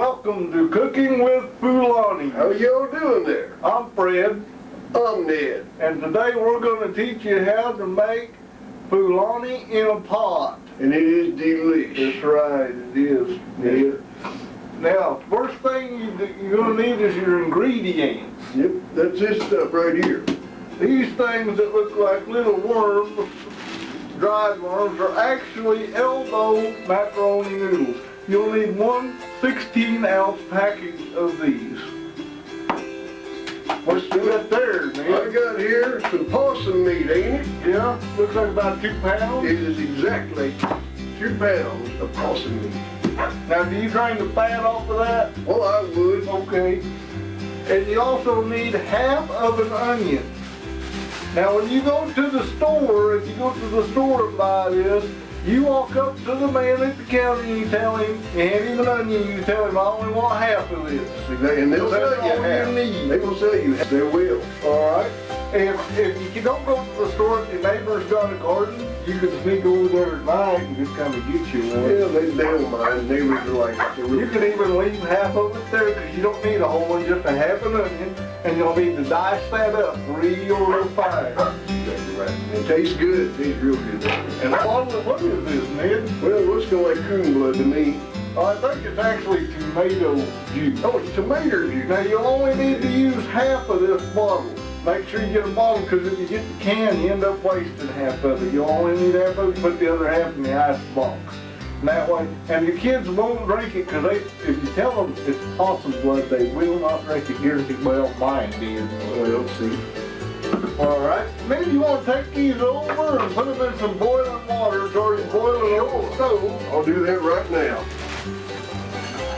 Welcome to Cooking with fULaWniEs. How y'all doing there? I'm Fred. I'm Ned. And today we're going to teach you how to make fULaWniE in a pot. And it is delicious. That's right, it is. Yeah. Now, first thing you're going to need is your ingredients. Yep, that's this stuff right here. These things that look like little worms, dried worms, are actually elbow macaroni noodles. You'll need one 16-ounce package of these. What's that there, man? I got here some possum meat, ain't it? Yeah, looks like about 2 pounds. It is exactly 2 pounds of possum meat. Now, do you drain the fat off of that? Well, I would. Okay. And you also need half of an onion. Now, when you go to the store, if you go to the store and buy this, you walk up to the man at the counter and you tell him, you hand him an onion, you tell him, I only want half of this. And they'll sell you half. You need. They will sell you half. They will. All right. If you don't go to the store, if your neighbor's got a garden, you can sneak over there at night and just kind of get you one. Yeah, they don't mind. Neighbors are like, You can even leave half of it there because you don't need a whole one, just a half an onion, and you'll need to dice that up real fine. Exactly right. It tastes good. It tastes real good. And what is this, Ned? Well, it looks kind of like coon blood to me. I think it's actually tomato juice. Oh, it's tomato juice. Now, you only need to use half of this bottle. Make sure you get a bottle, because if you get the can, you end up wasting half of it. You only need half of it, put the other half in the ice box. And that way, and your kids won't drink it, because if you tell them it's possum blood, they will not drink it. Guaranteed. Well, mine did. Well, see. All right. Maybe you want to take these over and put them in some boiling water. It's already boiling over the stove. I'll do that right now.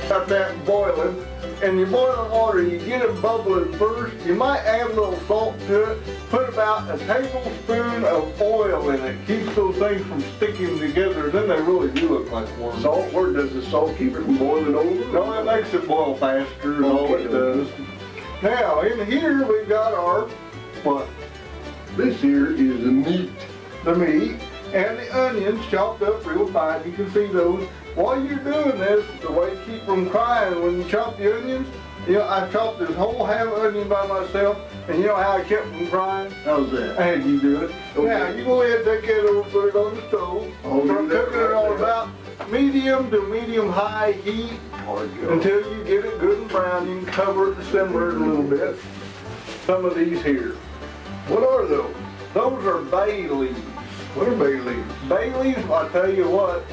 Got that boiling. And your boiling water, you get it bubbling first. You might add a little salt to it. Put about a tablespoon of oil in it. Keeps those things from sticking together. Then they really do look like worms. Salt, where does the salt keep it from boiling over? No, it makes it boil faster and all it does. Now, in here we've got our, what? This here is the meat. The meat and the onions chopped up real fine. You can see those. While you're doing this, the way to keep from crying when you chop the onions, you know, I chopped this whole half onion by myself, and you know how I kept from crying? How's that? I had you do it. Okay. Now, you go ahead and take that over, put it on the stove. I'll Start do that cooking it right on now. about medium to medium-high heat until you get it good and brown. You can cover it and simmer it a little bit. Some of these here. What are those? Those are bay leaves. What are bay leaves? Bay leaves, I tell you what,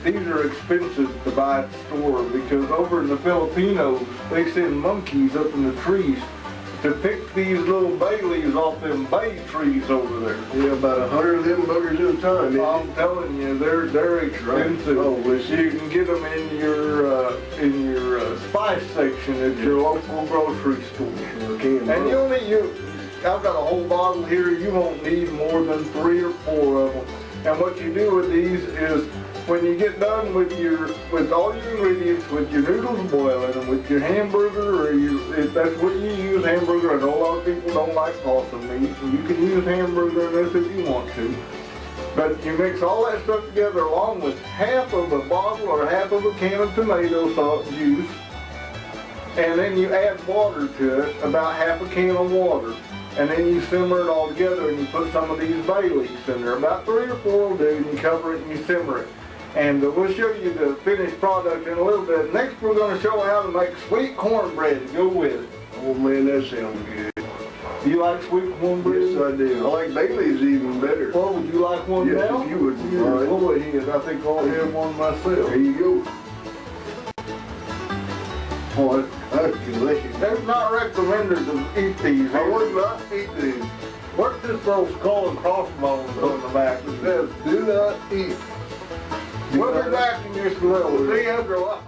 these are expensive to buy at the store because over in the Filipinos, they send monkeys up in the trees to pick these little bay leaves off them bay trees over there. Yeah, about 100 of them buggers at a time, isn't I'm telling you, they're expensive. Right. Oh, well, see. You can get them in your spice section at your local grocery store. Sure can. And I've got a whole bottle here. You won't need more than 3 or 4 of them. And what you do with these is, when you get done with all your ingredients, with your noodles boiling, and with your hamburger, or if that's what you use, hamburger. I know a lot of people don't like possum meat, and you can use hamburger in this if you want to. But you mix all that stuff together along with half of a bottle or half of a can of tomato sauce juice, and then you add water to it, about half a can of water. And then you simmer it all together and you put some of these bay leaves in there. About 3 or 4 will do, and you cover it and you simmer it. And we'll show you the finished product in a little bit. Next we're going to show how to make sweet cornbread to go with it. Oh man, that sounds good. Do you like sweet cornbread? Yes, I do. I like bay leaves even better. Well, would you like one yes, now? If you would. Yes, All right. go ahead. I think I'll have one myself. There you go. Oh, that's delicious. They're not recommended to eat these. I would not eat these. What's this little skull and crossbones on the back? It says, Do not eat. we'll be back in just a little. See you after a while.